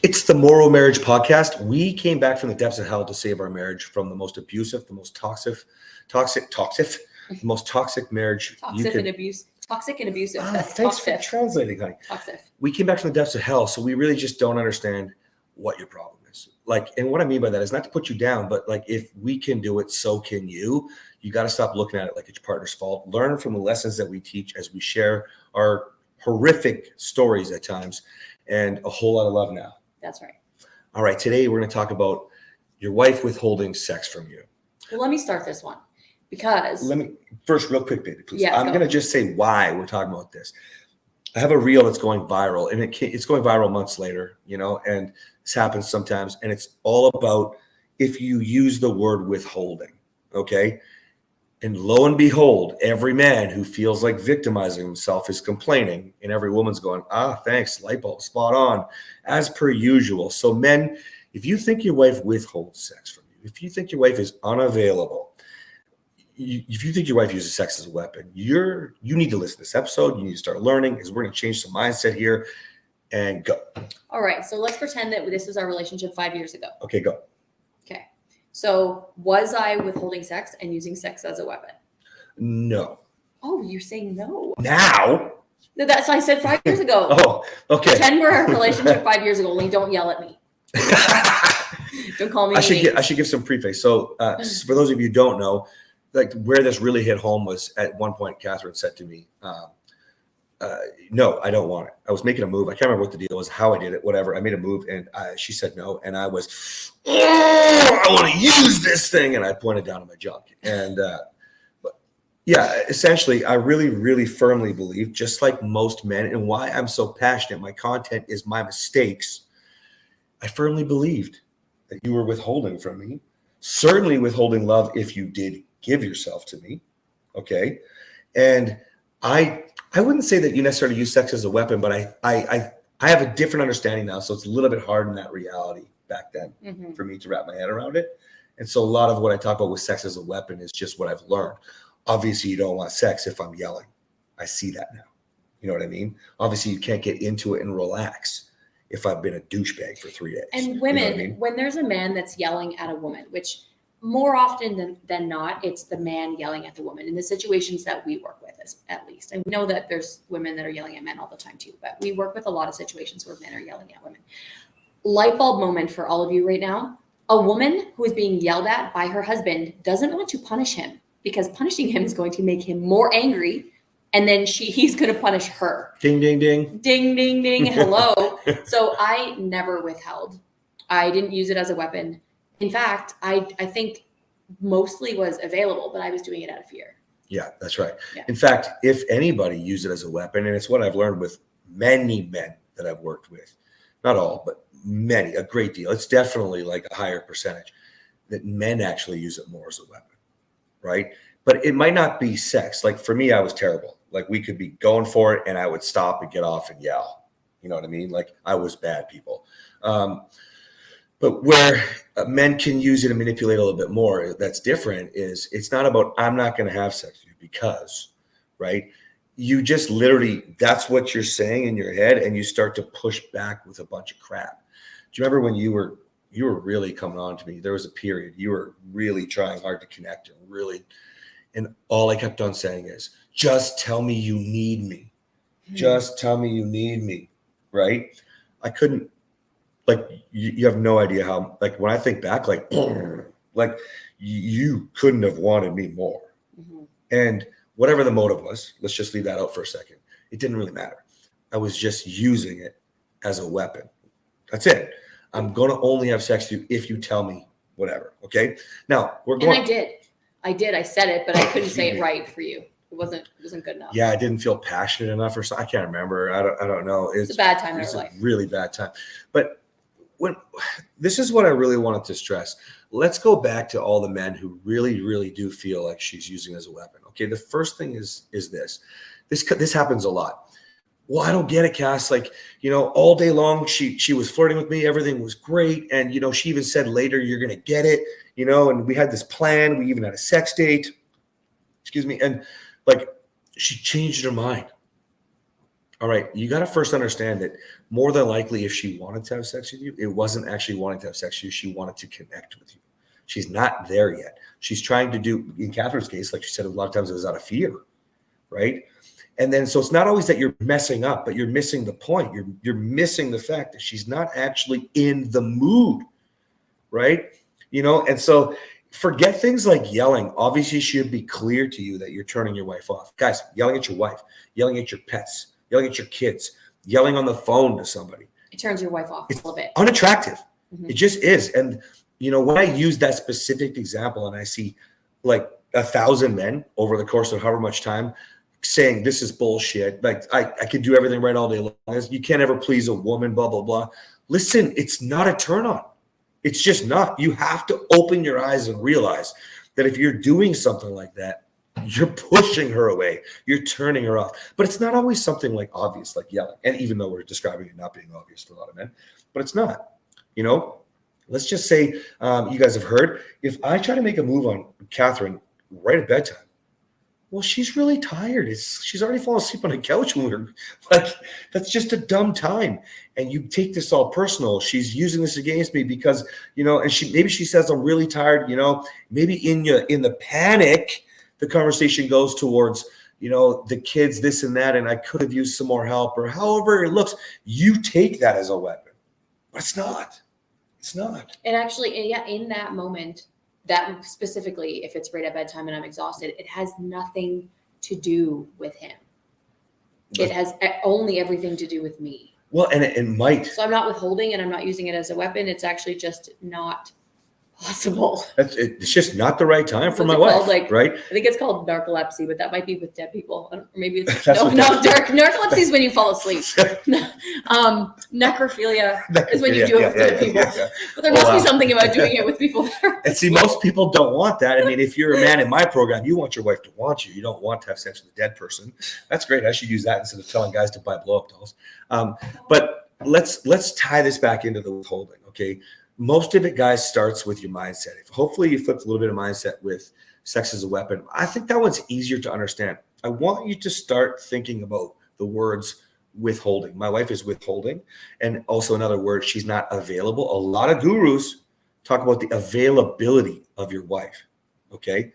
It's the MorrowMarriage podcast. We came back from the depths of hell to save our marriage from the most abusive, the most toxic, the most toxic marriage. Toxic and abusive. That's thanks toxic. for translating, honey. Toxic. We came back from the depths of hell, so we really just don't understand what your problem is. Like, and what I mean by that is not to put you down, but like if we can do it, so can you. You got to stop looking at it like it's your partner's fault. Learn from the lessons that we teach as we share our horrific stories at times, and a whole lot of love now. That's right. All right, today we're going to talk about your wife withholding sex from you. Well, let me start this one because... Let me, first, real quick, baby, please. Yeah, I'm going to just say why we're talking about this. I have a reel that's going viral, and it's going viral months later, and this happens sometimes, and it's all about if you use the word withholding, okay? And lo and behold, every man who feels like victimizing himself is complaining, and every woman's going, thanks, light bulb, spot on, as per usual. So men, if you think your wife withholds sex from you, if you think your wife is unavailable, if you think your wife uses sex as a weapon, you need to listen to this episode. You need to start learning, because we're going to change some mindset here and go. All right, so let's pretend that this is our relationship 5 years ago. Okay, go. Okay. So was I withholding sex and using sex as a weapon? No. Oh, you're saying no. Now? No, that's what I said 5 years ago. Oh, okay. Pretend we're in a relationship 5 years ago. Only don't yell at me. Don't call me. I should give some preface. So for those of you who don't know, like where this really hit home was at one point, Kathryn said to me, no, I don't want it. I was making a move. I can't remember what the deal was, how I did it, whatever. I made a move and she said no. And I was, I want to use this thing. And I pointed down at my junk. And but yeah, essentially, I really, really firmly believe, just like most men, and why I'm so passionate, my content is my mistakes. I firmly believed that you were withholding from me, certainly withholding love if you did give yourself to me. Okay. And I wouldn't say that you necessarily use sex as a weapon, but I have a different understanding now. So it's a little bit hard in that reality back then for me to wrap my head around it. And so a lot of what I talk about with sex as a weapon is just what I've learned. Obviously, you don't want sex if I'm yelling. I see that now. You know what I mean? Obviously, you can't get into it and relax if I've been a douchebag for 3 days. And women, you know what I mean? When there's a man that's yelling at a woman, which more often than not, it's the man yelling at the woman in the situations that we work with, at least. I know that there's women that are yelling at men all the time too, but we work with a lot of situations where men are yelling at women. Light bulb moment for all of you right now. A woman who is being yelled at by her husband doesn't want to punish him, because punishing him is going to make him more angry. And then he's going to punish her. Ding, ding, ding. Ding, ding, ding. Hello. So I never withheld. I didn't use it as a weapon. In fact, I think mostly was available, but I was doing it out of fear. Yeah, that's right. Yeah. In fact, if anybody used it as a weapon, and it's what I've learned with many men that I've worked with, not all, but many, a great deal. It's definitely like a higher percentage that men actually use it more as a weapon, right? But it might not be sex. Like for me, I was terrible. Like we could be going for it and I would stop and get off and yell. You know what I mean? Like I was bad, people. But where men can use it and manipulate a little bit more, that's different, is it's not about, I'm not going to have sex with you because, right? You just literally, that's what you're saying in your head, and you start to push back with a bunch of crap. Do you remember when you were really coming on to me? There was a period you were really trying hard to connect and all I kept on saying is, just tell me you need me. Just tell me you need me, right? I couldn't. Like you have no idea how, like when I think back, like you couldn't have wanted me more. And whatever the motive was, let's just leave that out for a second. It didn't really matter. I was just using it as a weapon. That's it. I'm going to only have sex with you if you tell me whatever. Okay. Now we're going. And I did. I said it, but I couldn't say it right for you. It wasn't good enough. Yeah. I didn't feel passionate enough or so. I can't remember. I don't know. It's a bad time in our life. It's a really bad time. But this is what I really wanted to stress. Let's go back to all the men who really, really do feel like she's using it as a weapon. Okay. The first thing is this happens a lot. Well, I don't get it, Cass. Like, all day long, she was flirting with me. Everything was great. And, she even said later, you're going to get it, and we had this plan. We even had a sex date. Excuse me. And like, she changed her mind. All right, you got to first understand that more than likely, if she wanted to have sex with you, it wasn't actually wanting to have sex with you. She wanted to connect with you. She's not there yet. She's trying to do, in Kathryn's case, like she said, a lot of times it was out of fear, right? And then, so it's not always that you're messing up, but you're missing the point. You're missing the fact that she's not actually in the mood, right? And so forget things like yelling. Obviously, it should be clear to you that you're turning your wife off. Guys, yelling at your wife, yelling at your pets, yelling at your kids, yelling on the phone to somebody. It turns your wife off a little bit. Unattractive. Mm-hmm. It just is. And, when I use that specific example and I see like 1,000 men over the course of however much time saying this is bullshit, like I could do everything right all day long, you can't ever please a woman, blah, blah, blah. Listen, it's not a turn on. It's just not. You have to open your eyes and realize that if you're doing something like that, you're pushing her away. You're turning her off. But it's not always something like obvious, like yelling. And even though we're describing it not being obvious to a lot of men, but it's not. Let's just say you guys have heard, if I try to make a move on Kathryn right at bedtime, well, she's really tired. She's already fallen asleep on the couch when we're like, that's just a dumb time. And you take this all personal. She's using this against me because, and maybe she says, I'm really tired, maybe in the panic, the conversation goes towards, the kids, this and that, and I could have used some more help, or however it looks. You take that as a weapon, but it's not. It's not. And actually, yeah, in that moment, that specifically, if it's right at bedtime and I'm exhausted, it has nothing to do with him. It has only everything to do with me. Well, and it might. So I'm not withholding and I'm not using it as a weapon. It's actually just not possible. It's just not the right time for my wife, right? I think it's called narcolepsy, but that might be with dead people. Or maybe it's narcolepsy is when you fall asleep. Necrophilia is when you do it with dead people. Yeah. But there must be something about doing it with people that are and see, most people don't want that. I mean, if you're a man in my program, you want your wife to want you. You don't want to have sex with a dead person. That's great. I should use that instead of telling guys to buy blow-up dolls. But let's tie this back into the withholding, okay? Most of it, guys, starts with your mindset. If hopefully you flipped a little bit of mindset with sex as a weapon, I think that one's easier to understand. I want you to start thinking about the words withholding. My wife is withholding. And also another word, she's not available. A lot of gurus talk about the availability of your wife, okay?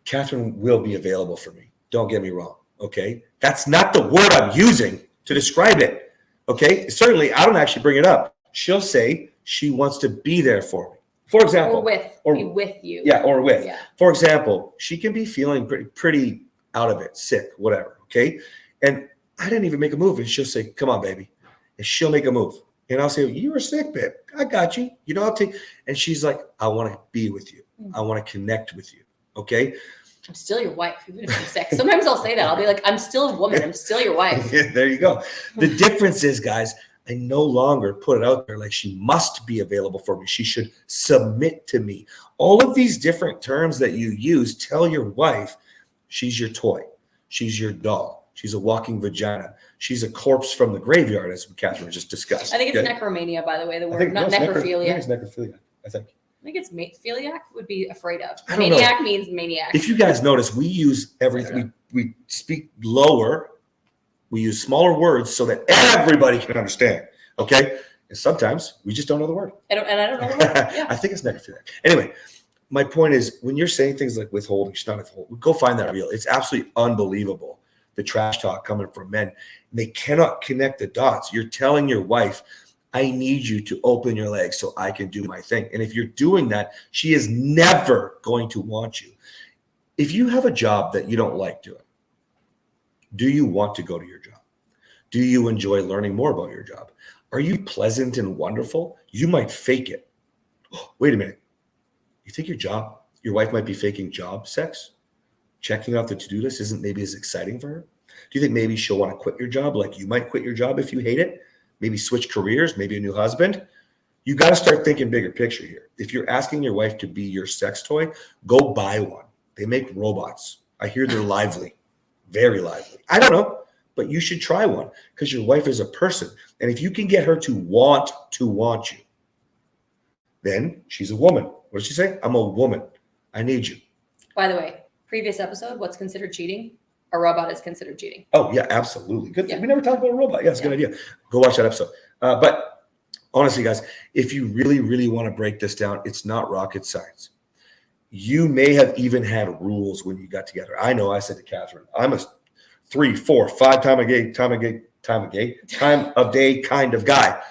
Kathryn will be available for me. Don't get me wrong, okay? That's not the word I'm using to describe it, okay? Certainly, I don't actually bring it up. She'll say, she wants to be there for me. For example, be with you. Yeah, or with. Yeah. For example, she can be feeling pretty out of it, sick, whatever. Okay. And I didn't even make a move. And she'll say, come on, baby. And she'll make a move. And I'll say, you were sick, babe. I got you. I'll take. And she's like, I want to be with you. I want to connect with you. Okay. I'm still your wife, even if I'm sick. Sometimes I'll say that. I'll be like, I'm still a woman. I'm still your wife. There you go. The difference is, guys, I no longer put it out there like she must be available for me. She should submit to me. All of these different terms that you use tell your wife she's your toy. She's your doll. She's a walking vagina. She's a corpse from the graveyard, as Kathryn just discussed. I think it's necromania, by the way, the word, not necrophilia. I think it's necrophilia, I think. I think it's philiac would be afraid of. Maniac means maniac. If you guys notice, we use everything. We speak lower. We use smaller words so that everybody can understand, okay? And sometimes we just don't know the word. I don't know the word. Yeah. I think it's necrophilia. Anyway, my point is, when you're saying things like withholding, she's not withholding, go find that reel. It's absolutely unbelievable, the trash talk coming from men. They cannot connect the dots. You're telling your wife, I need you to open your legs so I can do my thing. And if you're doing that, she is never going to want you. If you have a job that you don't like doing, do you want to go to your job? Do you enjoy learning more about your job? Are you pleasant and wonderful? You might fake it. Oh, wait a minute. You think your wife might be faking job sex? Checking off the to-do list isn't maybe as exciting for her? Do you think maybe she'll want to quit your job like you might quit your job if you hate it? Maybe switch careers, maybe a new husband? You got to start thinking bigger picture here. If you're asking your wife to be your sex toy, go buy one. They make robots. I hear they're lively. Very lively. I don't know, but you should try one because your wife is a person. And if you can get her to want you, then she's a woman. What did she say? I'm a woman. I need you. By the way, previous episode, what's considered cheating? a robot is considered cheating. Oh yeah, absolutely. Good. Yeah. We never talked about a robot. Yeah, it's a good idea. Go watch that episode. But honestly, guys, if you really, really want to break this down, it's not rocket science. You may have even had rules when you got together. I know I said to Kathryn, I'm a 3, 4, 5 time of day kind of guy.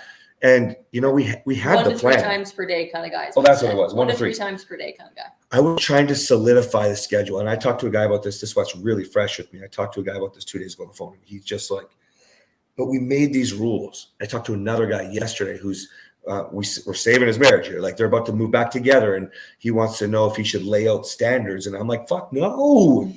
And we had 1 the to 3 plan. times per day kind of guy. Oh, that's what it was. 1 to 3 times per day kind of guy. I was trying to solidify the schedule. And I talked to a guy about this. This is what's really fresh with me. I talked to a guy about this 2 days ago on the phone. And he's just like, but we made these rules. I talked to another guy yesterday who's we're saving his marriage here. Like they're about to move back together. And he wants to know if he should lay out standards. And I'm like, fuck, no.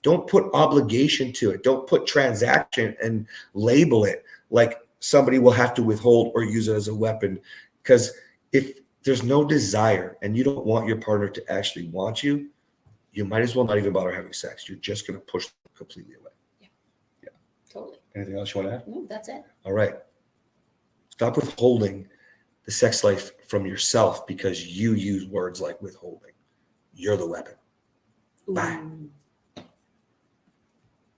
Don't put obligation to it. Don't put transaction and label it like somebody will have to withhold or use it as a weapon. Because if there's no desire and you don't want your partner to actually want you, you might as well not even bother having sex. You're just going to push them completely away. Yeah. Totally. Anything else you want to add? No, that's it. All right. Stop withholding the sex life from yourself because you use words like withholding. You're the weapon. Bye.